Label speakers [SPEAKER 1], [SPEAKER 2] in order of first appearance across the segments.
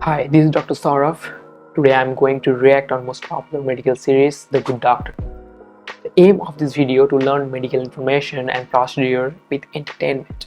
[SPEAKER 1] Hi, this is Dr. Saurav. Today I am going to react on most popular medical series, The Good Doctor. The aim of this video to learn medical information and procedure with entertainment.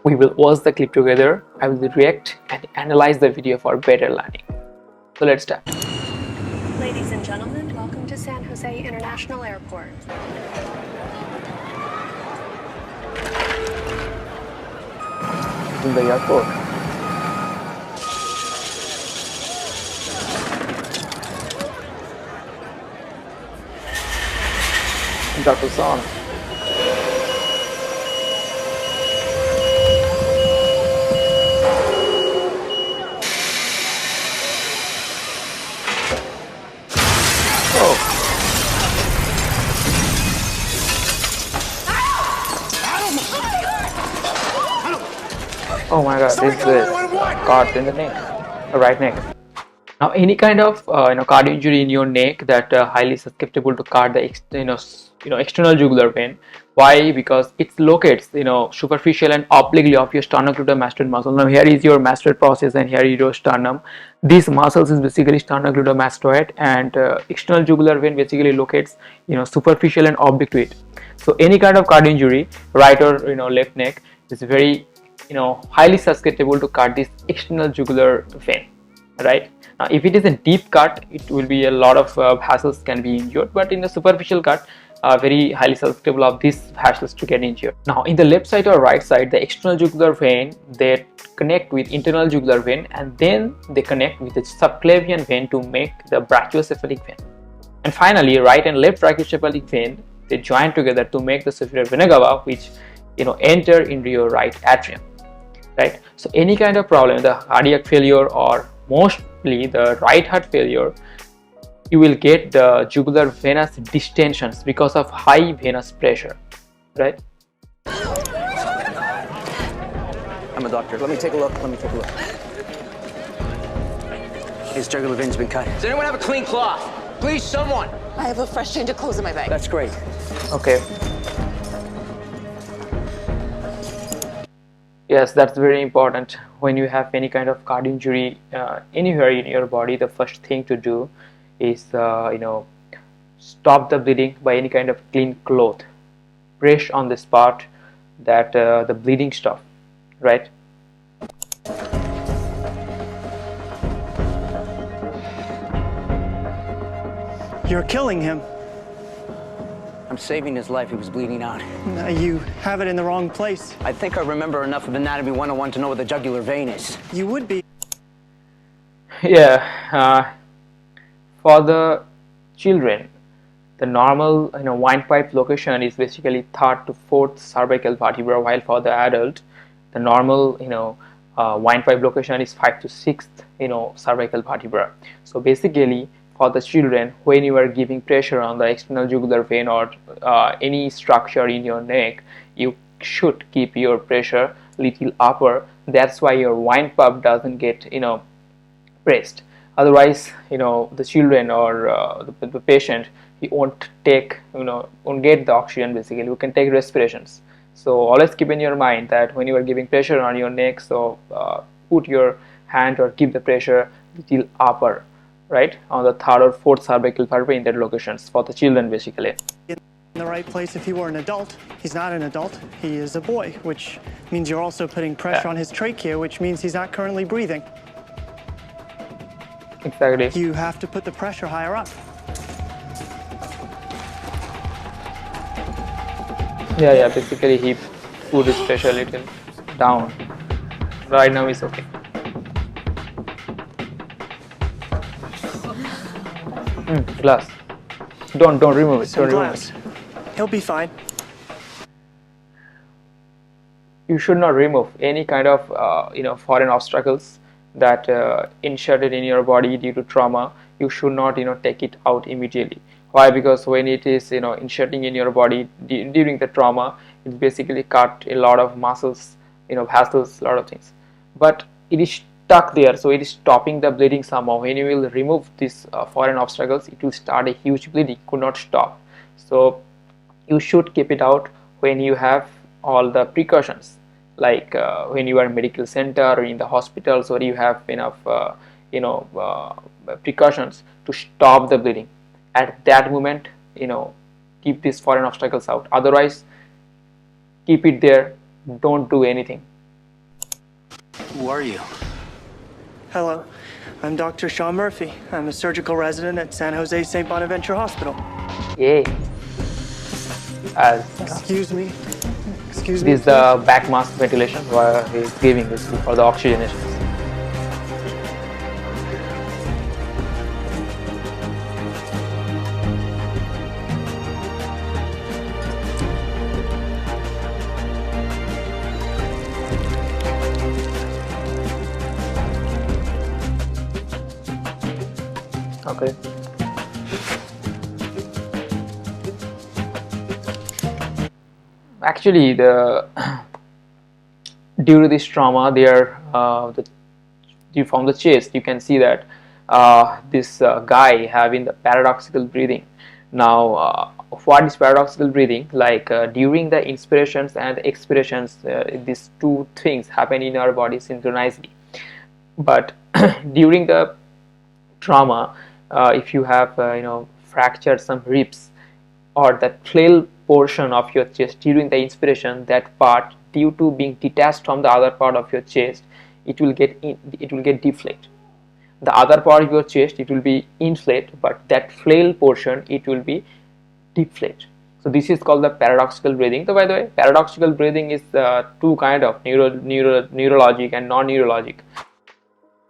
[SPEAKER 1] We will watch the clip together. I will react and analyze the video for better learning. So let's start.
[SPEAKER 2] Ladies and gentlemen, welcome to San Jose International Airport.
[SPEAKER 1] In the airport. Dr. Shaun. Oh my god, this is caught in the neck, right neck. Now, any kind of card injury in your neck that highly susceptible to card the external jugular vein. Why? Because it locates superficial and obliquely of your sternocleidomastoid muscle. Now here is your mastoid process and here is your sternum. These muscles is basically sternocleidomastoid, and external jugular vein basically locates superficial and oblique to it. So any kind of card injury, right or left neck, is very highly susceptible to cut this external jugular vein, right? Now, if it is a deep cut, it will be a lot of vessels can be injured, but in the superficial cut, very highly susceptible of these vessels to get injured. Now, in the left side or right side, the external jugular vein, they connect with internal jugular vein, and then they connect with the subclavian vein to make the brachiocephalic vein. And finally, right and left brachiocephalic vein, they join together to make the superior vena cava, which enter into your right atrium, right? So any kind of problem, the cardiac failure or mostly the right heart failure, you will get the jugular venous distensions because of high venous pressure, right?
[SPEAKER 3] I'm a doctor. Let me take a look. His jugular vein's been cut.
[SPEAKER 4] Does anyone have a clean cloth? Please, someone.
[SPEAKER 5] I have a fresh change of clothes in my bag.
[SPEAKER 3] That's great.
[SPEAKER 1] Okay. Yes, that's very important. When you have any kind of card injury anywhere in your body, the first thing to do is stop the bleeding by any kind of clean cloth. Press on the spot that the bleeding stop, right?
[SPEAKER 6] You're killing him.
[SPEAKER 3] I'm saving his life. He was bleeding out.
[SPEAKER 6] You have it in the wrong place.
[SPEAKER 3] I think I remember enough of Anatomy 101 to know what the jugular vein is.
[SPEAKER 6] You would be.
[SPEAKER 1] Yeah, for the children, the normal windpipe location is basically third to fourth cervical vertebra, while for the adult, the normal windpipe location is 5th to 6th cervical vertebra. So basically, for the children, when you are giving pressure on the external jugular vein or any structure in your neck, you should keep your pressure little upper. That's why your windpipe doesn't get pressed. Otherwise, the children or the patient, he won't take won't get the oxygen. Basically, you can take respirations. So always keep in your mind that when you are giving pressure on your neck, so put your hand or keep the pressure little upper, right, on the third or fourth cervical vertebra in that locations for the children basically.
[SPEAKER 6] In the right place if he were an adult. He's not an adult, he is a boy, which means you're also putting pressure on his trachea, which means he's not currently breathing.
[SPEAKER 1] Exactly.
[SPEAKER 6] You have to put the pressure higher up.
[SPEAKER 1] Yeah, basically he put his pressure a little down. Right now it's okay. Glass. Don't remove it.
[SPEAKER 6] Some
[SPEAKER 1] Don't
[SPEAKER 6] glass.
[SPEAKER 1] remove it.
[SPEAKER 6] He'll be fine.
[SPEAKER 1] You should not remove any kind of foreign obstacles that inserted in your body due to trauma. You should not take it out immediately. Why? Because when it is inserting in your body during the trauma, it basically cut a lot of muscles, vessels, a lot of things. But it is stuck there, so it is stopping the bleeding somehow. When you will remove these foreign obstacles, it will start a huge bleeding, could not stop. So you should keep it out when you have all the precautions like when you are in medical center or in the hospitals, or you have enough precautions to stop the bleeding. At that moment, keep these foreign obstacles out. Otherwise, keep it there, don't do anything.
[SPEAKER 7] Who are you?
[SPEAKER 6] Hello, I'm Dr. Shaun Murphy. I'm a surgical resident at San Jose St. Bonaventure Hospital.
[SPEAKER 1] Yay. As
[SPEAKER 6] Excuse me. Excuse
[SPEAKER 1] this
[SPEAKER 6] me.
[SPEAKER 1] is the back mask ventilation where he's giving this for the oxygenation. Okay. Actually, due to this trauma, from the chest, you can see that this guy having the paradoxical breathing. Now, what is paradoxical breathing? Like during the inspirations and expirations, these two things happen in our body synchronously. But during the trauma, if you have fractured some ribs or that flail portion of your chest during the inspiration, that part, due to being detached from the other part of your chest, it will get deflate. The other part of your chest, it will be inflate, but that flail portion, it will be deflate. So this is called the paradoxical breathing. So by the way, paradoxical breathing is two kind of neurologic and non-neurologic.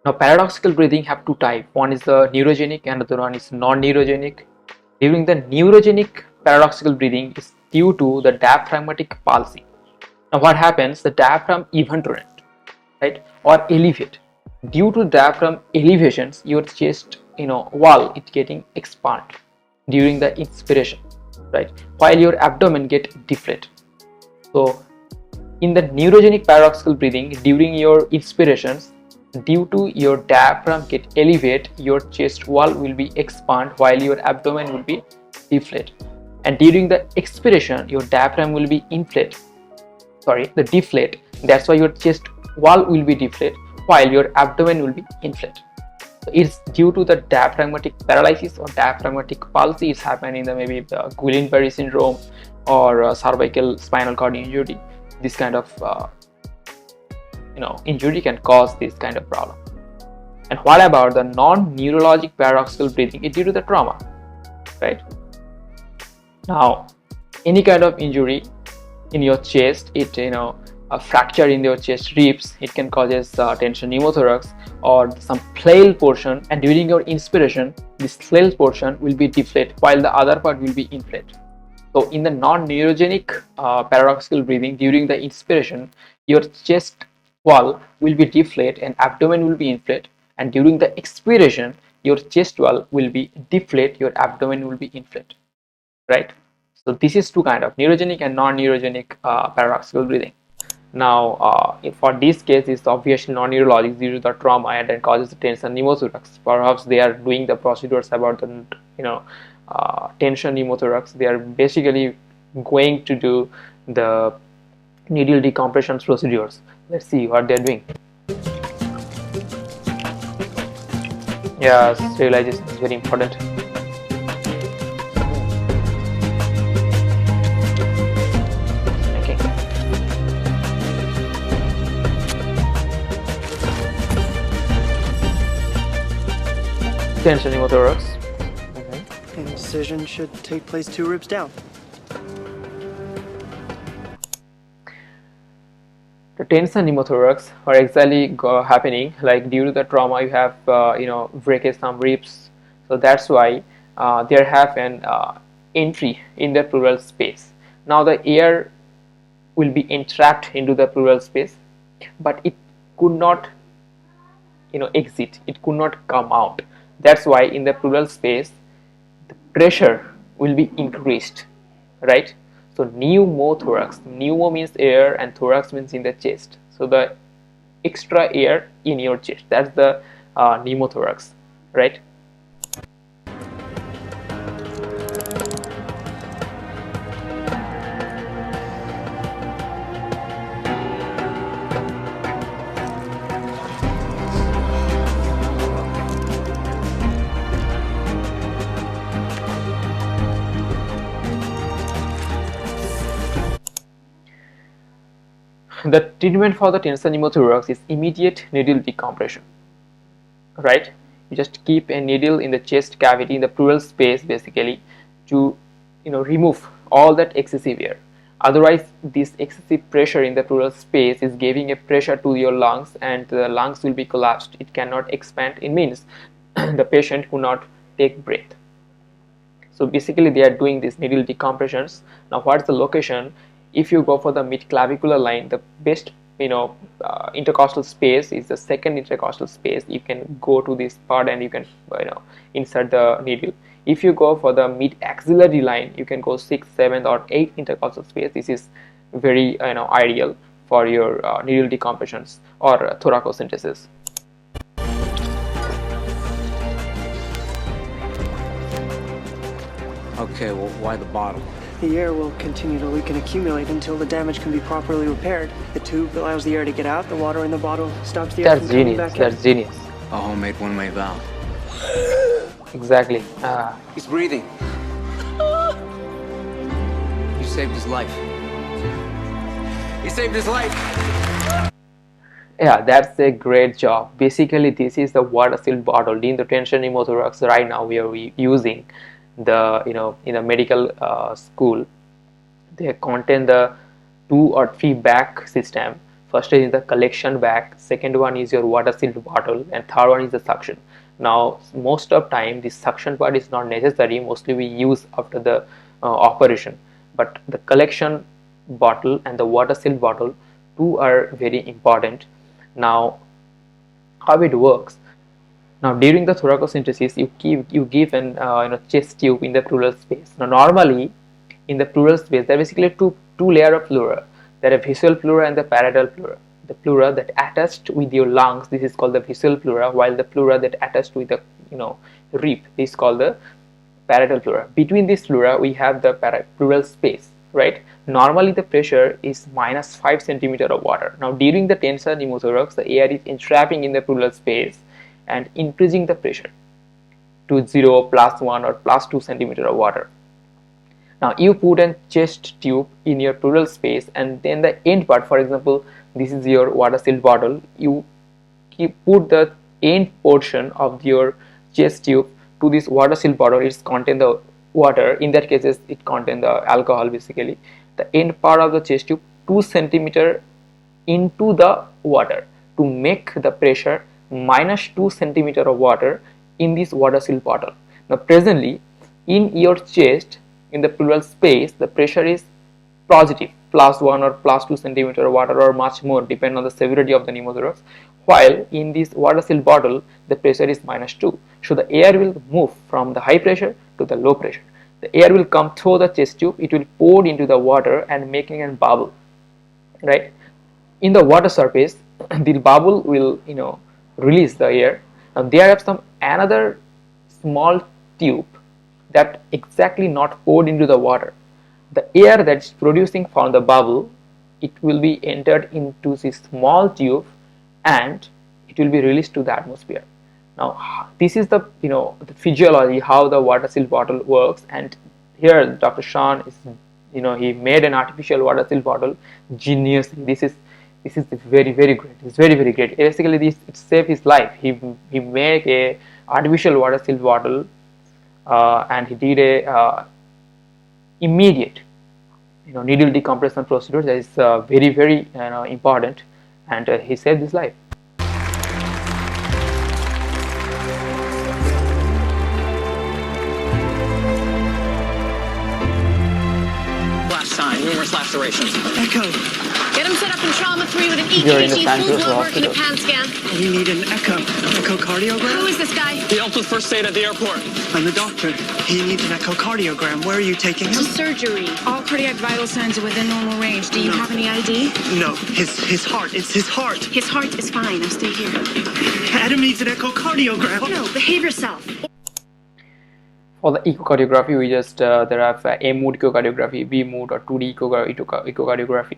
[SPEAKER 1] Now, paradoxical breathing have two types. One is the neurogenic and the other one is non-neurogenic. During the neurogenic paradoxical breathing is due to the diaphragmatic palsy. Now, what happens? The diaphragm eventuate, right, or elevate. Due to diaphragm elevations, your chest, wall is getting expanded during the inspiration, right, while your abdomen get deflate. So, in the neurogenic paradoxical breathing, during your inspirations, due to your diaphragm get elevate, your chest wall will be expand while your abdomen will be deflate. And during the expiration, your diaphragm will be deflate. That's why your chest wall will be deflate while your abdomen will be inflate. So it's due to the diaphragmatic paralysis or diaphragmatic palsy. It's happened in the maybe the Guillain-Barré syndrome or cervical spinal cord injury. This kind of injury can cause this kind of problem. And what about the non-neurologic paradoxical breathing? It's due to the trauma, right? Now, any kind of injury in your chest, a fracture in your chest ribs, it can cause tension pneumothorax or some flail portion, and during your inspiration, this flail portion will be deflate while the other part will be inflate. So in the non-neurogenic paradoxical breathing, during the inspiration, your chest wall will be deflate and abdomen will be inflate, and during the expiration, your chest wall will be deflate, your abdomen will be inflate, right? So this is two kind of neurogenic and non-neurogenic paradoxical breathing. Now, for this case, it's obviously non-neurologic due to the trauma and then causes the tension pneumothorax. Perhaps they are doing the procedures about the tension pneumothorax. They are basically going to do the needle decompression procedures. Let's see what they're doing. Yes, sterilization is very important. Okay. Tension pneumothorax.
[SPEAKER 6] Incision should take place 2 ribs down.
[SPEAKER 1] The tension pneumothorax are exactly happening like due to the trauma. You have breakage some ribs, so that's why there have an entry in the pleural space. Now the air will be entrapped into the pleural space, but it could not exit. It could not come out. That's why in the pleural space the pressure will be increased, right? So pneumothorax, pneumo means air and thorax means in the chest. So the extra air in your chest, that's the pneumothorax, right? the treatment for the tensor pneumothorax is immediate needle decompression, right? You just keep a needle in the chest cavity in the pleural space basically to remove all that excessive air. Otherwise, this excessive pressure in the pleural space is giving a pressure to your lungs, and the lungs will be collapsed. It cannot expand. It means the patient will not take breath. So basically they are doing these needle decompressions. Now what's the location? If you go for the mid clavicular line, the best intercostal space is the second intercostal space. You can go to this part and you can insert the needle. If you go for the mid axillary line, you can go 6th, 7th or 8th intercostal space. This is very ideal for your needle decompressions or thoracocentesis.
[SPEAKER 3] Okay, well, why the bottle?
[SPEAKER 6] The air will continue to leak and accumulate until the damage can be properly repaired. The tube allows the air to get out, the water in the bottle stops the air
[SPEAKER 1] That's
[SPEAKER 6] from coming
[SPEAKER 1] genius.
[SPEAKER 6] back in.
[SPEAKER 1] That's genius.
[SPEAKER 3] A homemade one-way valve.
[SPEAKER 1] Exactly.
[SPEAKER 3] He's breathing. You saved his life. He saved his life.
[SPEAKER 1] Yeah, that's a great job. Basically, this is the water-filled bottle in the tensor pneumothorax. Right now, we are using the in the medical school. They contain the 2 or 3 bag system. First is the collection bag, second one is your water-sealed bottle, and third one is the suction. Now, most of time, this suction part is not necessary. Mostly we use after the operation. But the collection bottle and the water-sealed bottle, two are very important. Now, how it works? Now, during the thoracocentesis, you give an chest tube in the pleural space. Now, normally in the pleural space, there are basically two layer of pleura. There are visual pleura and the parietal pleura. The pleura that attached with your lungs, this is called the visual pleura, while the pleura that attached with the rib is called the parietal pleura. Between this pleura, we have the pleural space, right? Normally the pressure is -5 centimeter of water. Now, during the tensor pneumothorax, the air is entrapping in the pleural space and increasing the pressure to 0, +1 or +2 centimeter of water. Now, you put a chest tube in your pleural space, and then the end part, for example, this is your water-sealed bottle. You put the end portion of your chest tube to this water-sealed bottle. It's contain the water. In that case, it contain the alcohol basically. The end part of the chest tube 2 centimeter into the water to make the pressure -2 centimeter of water in this water-sealed bottle. Now, presently in your chest, in the pleural space, the pressure is positive, +1 or +2 centimeter of water or much more, depending on the severity of the pneumothorax, while in this water-sealed bottle the pressure is -2. So the air will move from the high pressure to the low pressure. The air will come through the chest tube, it will pour into the water and making a bubble, right? In the water surface, the bubble will release the air. Now there are some another small tube that exactly not poured into the water. The air that's producing from the bubble, it will be entered into this small tube and it will be released to the atmosphere. Now this is the the physiology, how the water-sealed bottle works. And here Dr. Shaun is he made an artificial water-sealed bottle genius. This is very great. It's very great. Basically it saved his life. He made a artificial water-sealed bottle and he did a immediate needle decompression procedure that is very important, and he saved his life.
[SPEAKER 7] Last sign, numerous lacerations.
[SPEAKER 6] Echo,
[SPEAKER 2] Get him set up in trauma 3 with an
[SPEAKER 1] You're in the
[SPEAKER 2] EKG,
[SPEAKER 1] San
[SPEAKER 2] full
[SPEAKER 1] Jose
[SPEAKER 2] blood work, and a
[SPEAKER 1] hospital.
[SPEAKER 2] pan scan.
[SPEAKER 6] we need an echocardiogram.
[SPEAKER 2] Who is this guy?
[SPEAKER 7] He helped with first aid at the airport.
[SPEAKER 6] I'm the doctor. He needs an echocardiogram. Where are you taking him?
[SPEAKER 2] Surgery.
[SPEAKER 5] All cardiac vital signs are within normal range. Do you have any ID?
[SPEAKER 6] No, his heart. It's his heart.
[SPEAKER 2] His heart is fine. Now stay here.
[SPEAKER 6] Adam needs an echocardiogram.
[SPEAKER 2] No, behave yourself.
[SPEAKER 1] For the echocardiography, we just there are A mode echocardiography, B mode or 2D echocardiography.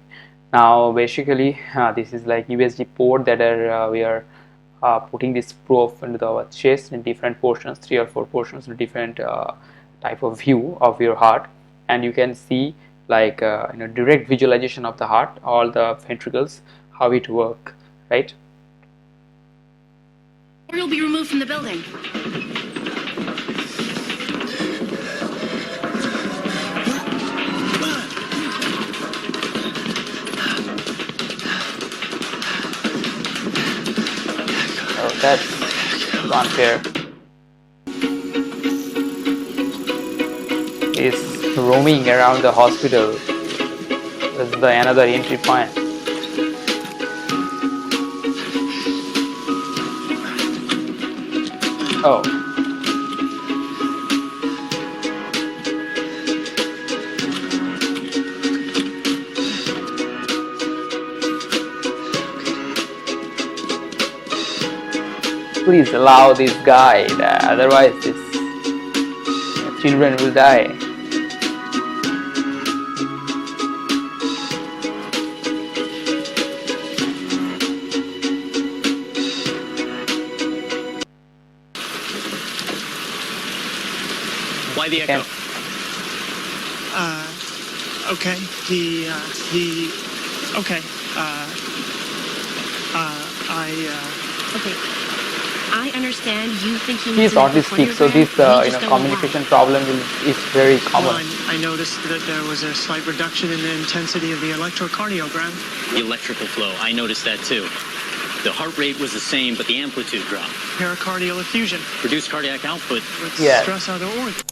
[SPEAKER 1] Now basically this is like USB port that we are putting this probe into our chest in different portions, 3 or 4 portions, different type of view of your heart, and you can see like direct visualization of the heart, all the ventricles, how it work, right?
[SPEAKER 5] Or you'll be removed from the building.
[SPEAKER 1] Oh, that's unfair. Is roaming around the hospital. That's the another entry point. Oh. Please allow this guide, otherwise these children will die.
[SPEAKER 7] Why the echo?
[SPEAKER 6] Okay. Okay. Okay.
[SPEAKER 5] I understand you think you
[SPEAKER 1] He is autistic, so this communication problem is very common.
[SPEAKER 6] Well, I noticed that there was a slight reduction in the intensity of the electrocardiogram.
[SPEAKER 7] The electrical flow. I noticed that too. The heart rate was the same, but the amplitude dropped.
[SPEAKER 6] Pericardial effusion.
[SPEAKER 7] Reduced cardiac output.
[SPEAKER 6] Let's
[SPEAKER 1] Yes.
[SPEAKER 6] stress other organs.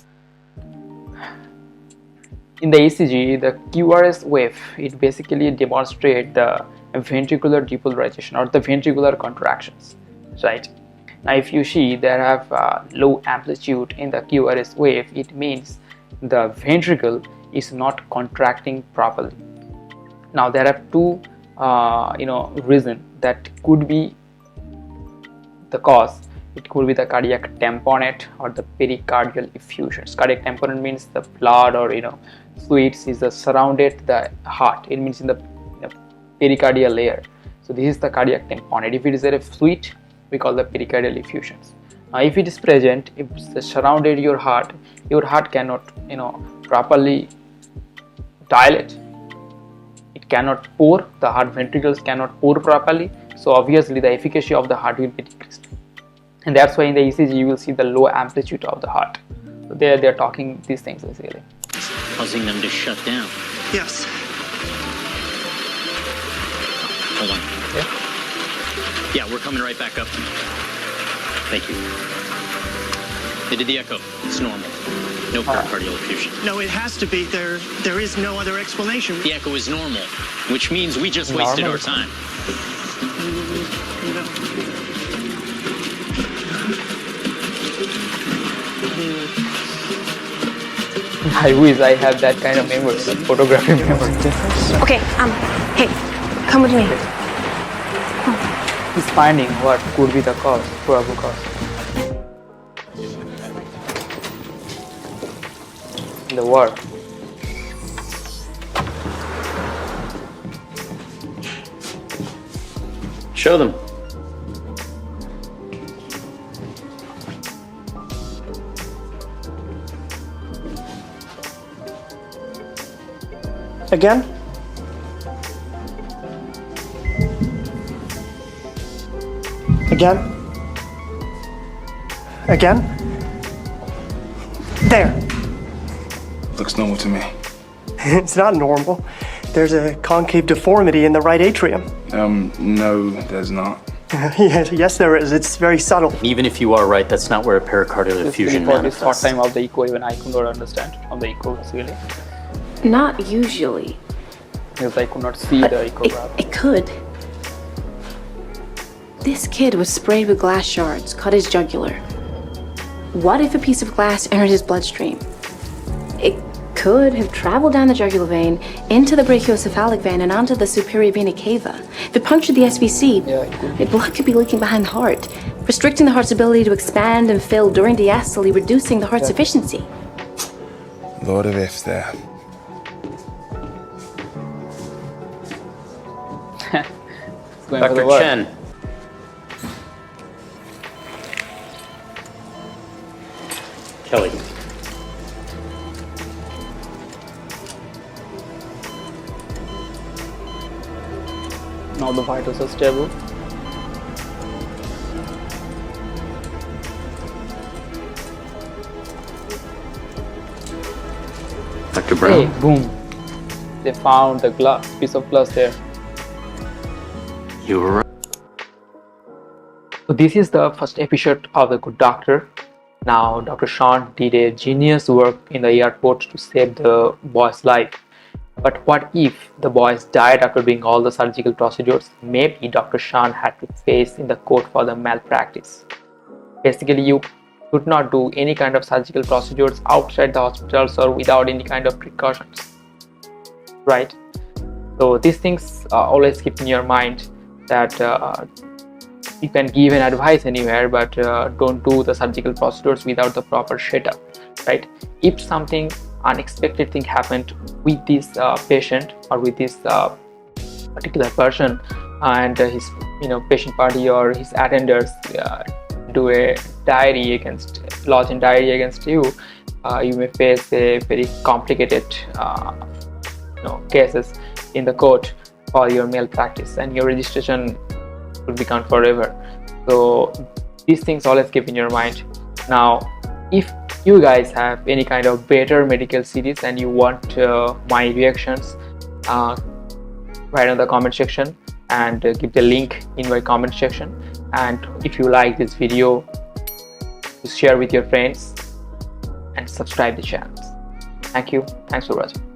[SPEAKER 1] In the ECG, the QRS wave, it basically demonstrates the ventricular depolarization or the ventricular contractions, right? Now, if you see there have low amplitude in the QRS wave, it means the ventricle is not contracting properly. Now, there are two, reasons that could be the cause. It could be the cardiac tamponade or the pericardial effusions. Cardiac tamponade means the blood or fluids is surrounded the heart. It means in the pericardial layer. So this is the cardiac tamponade. If it is a fluid, we call the pericardial effusions. Now, if it is present, if it surrounded your heart cannot properly dilate. It cannot pour. The heart ventricles cannot pour properly. So obviously the efficacy of the heart will be decreased. And that's why in the ECG you will see the low amplitude of the heart. So they are talking these things basically.
[SPEAKER 7] Causing them to shut down.
[SPEAKER 6] Yes.
[SPEAKER 7] Hold on.
[SPEAKER 1] Yeah.
[SPEAKER 7] Yeah, we're coming right back up. Thank you. They did the echo. It's normal. No pericardial effusion.
[SPEAKER 6] No, it has to be. There is no other explanation.
[SPEAKER 7] The echo is normal, which means we just wasted
[SPEAKER 1] Normal?
[SPEAKER 7] our time.
[SPEAKER 1] I wish I had that kind of memory, that photography memory.
[SPEAKER 5] Okay, hey, come with me.
[SPEAKER 1] He's finding what could be the cause, probable cause. The word.
[SPEAKER 7] Show them.
[SPEAKER 6] Again? Again? Again? There.
[SPEAKER 8] Looks normal to me.
[SPEAKER 6] It's not normal. There's a concave deformity in the right atrium.
[SPEAKER 8] No, there's not.
[SPEAKER 6] Yes, there is. It's very subtle.
[SPEAKER 9] Even if you are right, that's not where a pericardial effusion
[SPEAKER 1] For this short
[SPEAKER 9] manifests.
[SPEAKER 1] time of the echo, even I could not understand of the echo really.
[SPEAKER 10] Not usually.
[SPEAKER 1] Because I could not see the echograph.
[SPEAKER 10] It could. This kid was sprayed with glass shards, cut his jugular. What if a piece of glass entered his bloodstream? It could have traveled down the jugular vein, into the brachiocephalic vein, and onto the superior vena cava. If it punctured the SVC, blood could be leaking behind the heart, restricting the heart's ability to expand and fill during diastole, reducing the heart's efficiency.
[SPEAKER 8] Lord of ifs there.
[SPEAKER 9] Dr. Chen. Kelly.
[SPEAKER 1] Now the vitals are stable.
[SPEAKER 9] Dr. Brown?
[SPEAKER 1] Hey, boom. They found the piece of glass there.
[SPEAKER 9] You were right.
[SPEAKER 1] So this is the first episode of The Good Doctor. Now, Dr. Shaun did a genius work in the airport to save the boy's life. But what if the boys died after doing all the surgical procedures? Maybe Dr. Shaun had to face in the court for the malpractice. Basically, you could not do any kind of surgical procedures outside the hospitals or without any kind of precautions, right? So these things always keep in your mind that you can give an advice anywhere, but don't do the surgical procedures without the proper setup, right? If something unexpected thing happened with this patient or with this particular person, and his patient party or his attenders do a diary against lodge in diary against you, you may face a very complicated cases in the court for your malpractice, and your registration will be gone forever. So these things always keep in your mind. Now, if you guys have any kind of better medical series and you want my reactions, write in the comment section and give the link in my comment section. And if you like this video, share with your friends and subscribe the channel. Thank you. Thanks for watching.